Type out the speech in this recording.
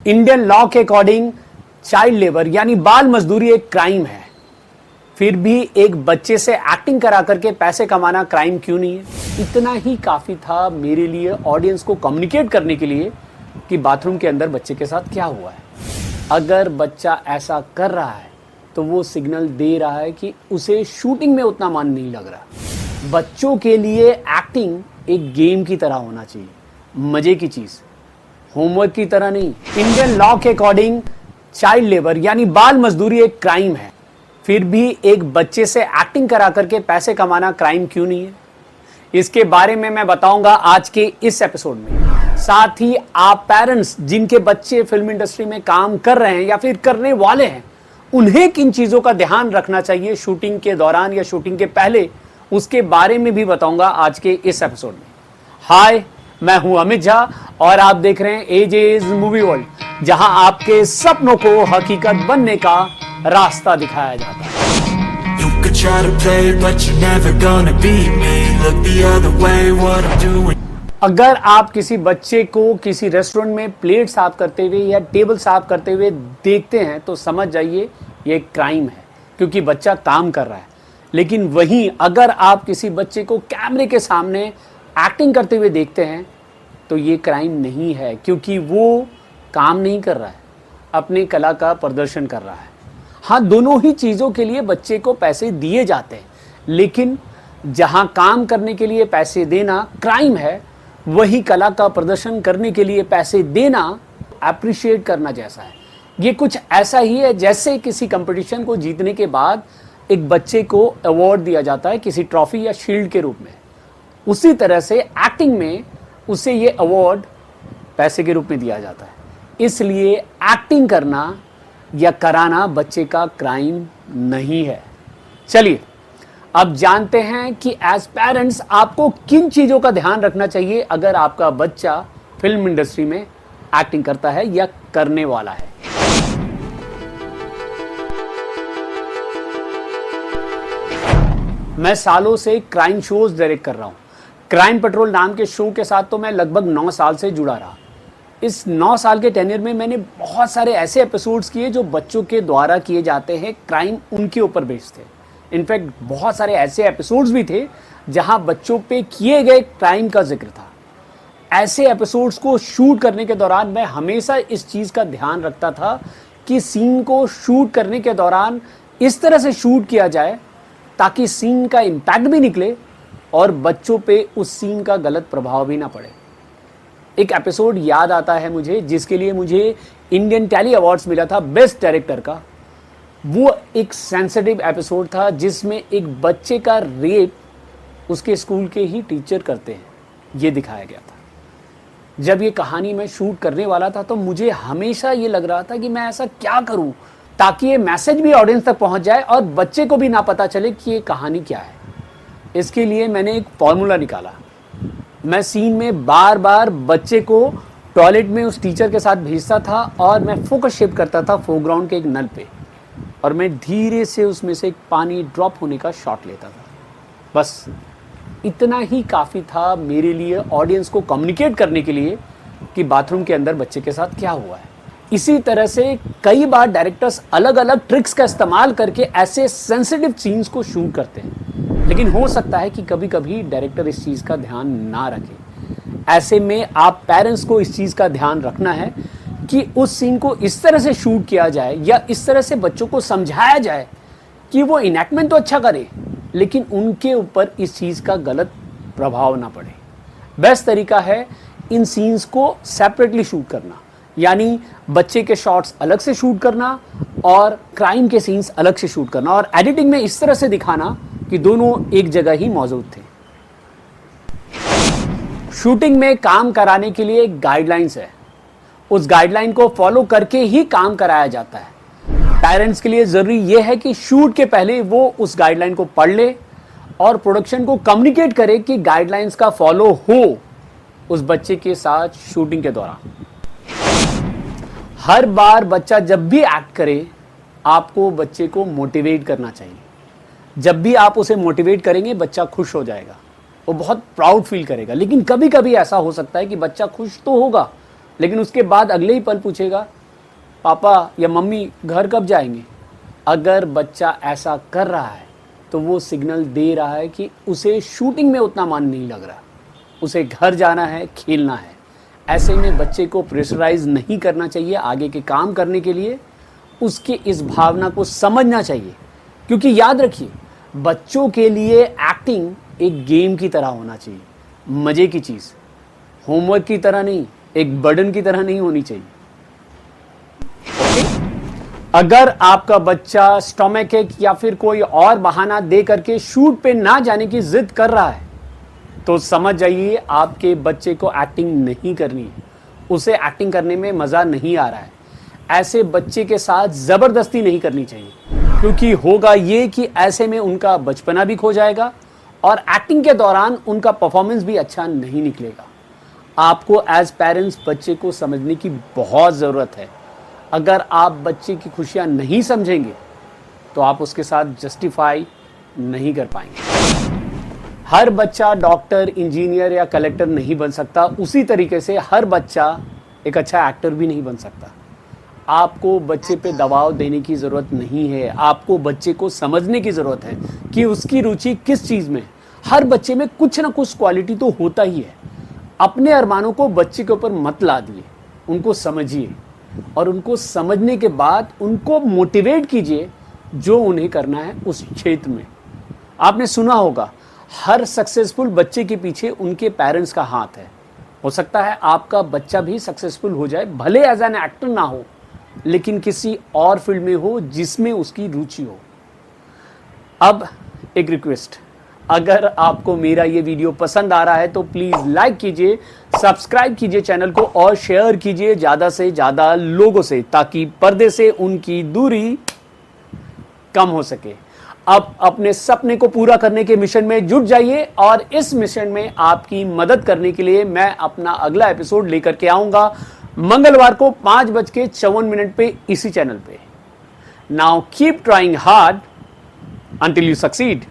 Indian law के according child labour यानी बाल मजदूरी एक क्राइम है। फिर भी एक बच्चे से एक्टिंग करा करके पैसे कमाना क्राइम क्यों नहीं है? इतना ही काफी था मेरे लिए ऑडियंस को कम्युनिकेट करने के लिए कि बाथरूम के अंदर बच्चे के साथ क्या हुआ है। अगर बच्चा ऐसा कर रहा है तो वो सिग्नल दे रहा है कि उसे शूटिंग में उतना मन नहीं लग रहा। बच्चों के लिए एक्टिंग एक गेम की तरह होना चाहिए, मजे की चीज, होमवर्क की तरह नहीं। इंडियन लॉ के अकॉर्डिंग चाइल्ड लेबर यानी बाल मजदूरी एक क्राइम है। फिर भी एक बच्चे से एक्टिंग करा करके पैसे कमाना क्राइम क्यों नहीं है? इसके बारे में मैं बताऊंगा आज के इस एपिसोड में। साथ ही आप पेरेंट्स जिनके बच्चे फिल्म इंडस्ट्री में काम कर रहे हैं या फिर करने वाले हैं, उन्हें किन चीजों का ध्यान रखना चाहिए शूटिंग के दौरान या शूटिंग के पहले, उसके बारे में भी बताऊंगा आज के इस एपिसोड में। हाय, मैं हूं अमित झा और आप देख रहे हैं एजेस मूवी वर्ल्ड, जहां आपके सपनों को हकीकत बनने का रास्ता दिखाया जाता है। You could try to play, but you're never gonna beat me. Look the other way, what I'm doing. अगर आप किसी बच्चे को किसी रेस्टोरेंट में प्लेट साफ करते हुए या टेबल साफ करते हुए देखते हैं तो समझ जाइए ये क्राइम है, क्योंकि बच्चा काम कर रहा है। लेकिन वहीं अगर आप किसी बच्चे को कैमरे के सामने एक्टिंग करते हुए देखते हैं तो ये क्राइम नहीं है, क्योंकि वो काम नहीं कर रहा है, अपनी कला का प्रदर्शन कर रहा है। हाँ, दोनों ही चीज़ों के लिए बच्चे को पैसे दिए जाते हैं, लेकिन जहाँ काम करने के लिए पैसे देना क्राइम है, वही कला का प्रदर्शन करने के लिए पैसे देना अप्रिशिएट करना जैसा है। ये कुछ ऐसा ही है जैसे किसी कंपटीशन को जीतने के बाद एक बच्चे को अवार्ड दिया जाता है किसी ट्रॉफी या शील्ड के रूप में। उसी तरह से एक्टिंग में उसे ये अवार्ड पैसे के रूप में दिया जाता है। इसलिए एक्टिंग करना या कराना बच्चे का क्राइम नहीं है। चलिए अब जानते हैं कि एज पेरेंट्स आपको किन चीज़ों का ध्यान रखना चाहिए अगर आपका बच्चा फिल्म इंडस्ट्री में एक्टिंग करता है या करने वाला है। मैं सालों से क्राइम शोज डायरेक्ट कर रहा हूं। क्राइम पेट्रोल नाम के शो के साथ तो मैं लगभग 9 साल से जुड़ा रहा। इस 9 साल के टेन्योर में मैंने बहुत सारे ऐसे एपिसोड्स किए जो बच्चों के द्वारा किए जाते हैं, क्राइम उनके ऊपर बेस्ड थे। इनफैक्ट बहुत सारे ऐसे एपिसोड्स भी थे जहां बच्चों पे किए गए क्राइम का जिक्र था। ऐसे एपिसोड्स को शूट करने के दौरान मैं हमेशा इस चीज़ का ध्यान रखता था कि सीन को शूट करने के दौरान इस तरह से शूट किया जाए ताकि सीन का इम्पैक्ट भी निकले और बच्चों पे उस सीन का गलत प्रभाव भी ना पड़े। एक एपिसोड याद आता है मुझे, जिसके लिए मुझे इंडियन टेली अवार्ड्स मिला था बेस्ट डायरेक्टर का। वो एक सेंसिटिव एपिसोड था जिसमें एक बच्चे का रेप उसके स्कूल के ही टीचर करते हैं, ये दिखाया गया था। जब ये कहानी मैं शूट करने वाला था तो मुझे हमेशा ये लग रहा था कि मैं ऐसा क्या करूं ताकि ये मैसेज भी ऑडियंस तक पहुंच जाए और बच्चे को भी ना पता चले कि ये कहानी क्या है। इसके लिए मैंने एक फॉर्मूला निकाला। मैं सीन में बार बार बच्चे को टॉयलेट में उस टीचर के साथ भेजता था और मैं फोकस शिफ्ट करता था फोरग्राउंड के एक नल पे, और मैं धीरे से उसमें से एक पानी ड्रॉप होने का शॉट लेता था। बस इतना ही काफ़ी था मेरे लिए ऑडियंस को कम्युनिकेट करने के लिए कि बाथरूम के अंदर बच्चे के साथ क्या हुआ है। इसी तरह से कई बार डायरेक्टर्स अलग अलग ट्रिक्स का इस्तेमाल करके ऐसे सेंसिटिव सीन्स को शूट करते हैं, लेकिन हो सकता है कि कभी कभी डायरेक्टर इस चीज़ का ध्यान ना रखे। ऐसे में आप पेरेंट्स को इस चीज़ का ध्यान रखना है कि उस सीन को इस तरह से शूट किया जाए या इस तरह से बच्चों को समझाया जाए कि वो इनैक्टमेंट तो अच्छा करे, लेकिन उनके ऊपर इस चीज़ का गलत प्रभाव ना पड़े। बेस्ट तरीका है इन सीन्स को सेपरेटली शूट करना, यानी बच्चे के शॉट्स अलग से शूट करना और क्राइम के सीन्स अलग से शूट करना, और एडिटिंग में इस तरह से दिखाना कि दोनों एक जगह ही मौजूद थे। शूटिंग में काम कराने के लिए एक गाइडलाइंस है, उस गाइडलाइन को फॉलो करके ही काम कराया जाता है। पेरेंट्स के लिए जरूरी यह है कि शूट के पहले वो उस गाइडलाइन को पढ़ ले और प्रोडक्शन को कम्युनिकेट करे कि गाइडलाइंस का फॉलो हो उस बच्चे के साथ शूटिंग के दौरान। हर बार बच्चा जब भी एक्ट करे आपको बच्चे को मोटिवेट करना चाहिए। जब भी आप उसे मोटिवेट करेंगे बच्चा खुश हो जाएगा, वो बहुत प्राउड फील करेगा। लेकिन कभी कभी ऐसा हो सकता है कि बच्चा खुश तो होगा लेकिन उसके बाद अगले ही पल पूछेगा पापा या मम्मी घर कब जाएंगे। अगर बच्चा ऐसा कर रहा है तो वो सिग्नल दे रहा है कि उसे शूटिंग में उतना मन नहीं लग रहा, उसे घर जाना है, खेलना है। ऐसे में बच्चे को प्रेशराइज नहीं करना चाहिए आगे के काम करने के लिए, उसके इस भावना को समझना चाहिए। क्योंकि याद रखिए, बच्चों के लिए एक्टिंग एक गेम की तरह होना चाहिए, मज़े की चीज़, होमवर्क की तरह नहीं, एक बर्डन की तरह नहीं होनी चाहिए। अगर आपका बच्चा स्टोमक एक या फिर कोई और बहाना दे करके शूट पे ना जाने की जिद कर रहा है तो समझ जाइए आपके बच्चे को एक्टिंग नहीं करनी है, उसे एक्टिंग करने में मज़ा नहीं आ रहा है। ऐसे बच्चे के साथ ज़बरदस्ती नहीं करनी चाहिए, क्योंकि होगा ये कि ऐसे में उनका बचपना भी खो जाएगा और एक्टिंग के दौरान उनका परफॉर्मेंस भी अच्छा नहीं निकलेगा। आपको एज पेरेंट्स बच्चे को समझने की बहुत ज़रूरत है। अगर आप बच्चे की खुशियाँ नहीं समझेंगे तो आप उसके साथ जस्टिफाई नहीं कर पाएंगे। हर बच्चा डॉक्टर, इंजीनियर या कलेक्टर नहीं बन सकता, उसी तरीके से हर बच्चा एक अच्छा एक्टर भी नहीं बन सकता। आपको बच्चे पे दबाव देने की ज़रूरत नहीं है, आपको बच्चे को समझने की ज़रूरत है कि उसकी रुचि किस चीज़ में। हर बच्चे में कुछ ना कुछ क्वालिटी तो होता ही है। अपने अरमानों को बच्चे के ऊपर मत लादिए, उनको समझिए और उनको समझने के बाद उनको मोटिवेट कीजिए जो उन्हें करना है उस क्षेत्र में। आपने सुना होगा, हर सक्सेसफुल बच्चे के पीछे उनके पेरेंट्स का हाथ है। हो सकता है आपका बच्चा भी सक्सेसफुल हो जाए, भले एज एन एक्टर ना हो, लेकिन किसी और फील्ड में हो जिसमें उसकी रुचि हो। अब एक रिक्वेस्ट, अगर आपको मेरा ये वीडियो पसंद आ रहा है तो प्लीज़ लाइक कीजिए, सब्सक्राइब कीजिए चैनल को और शेयर कीजिए ज़्यादा से ज़्यादा लोगों से, ताकि पर्दे से उनकी दूरी कम हो सके। अब अपने सपने को पूरा करने के मिशन में जुट जाइए और इस मिशन में आपकी मदद करने के लिए मैं अपना अगला एपिसोड लेकर के आऊँगा मंगलवार को 5:54 पे इसी चैनल पे। Now keep trying hard until you succeed.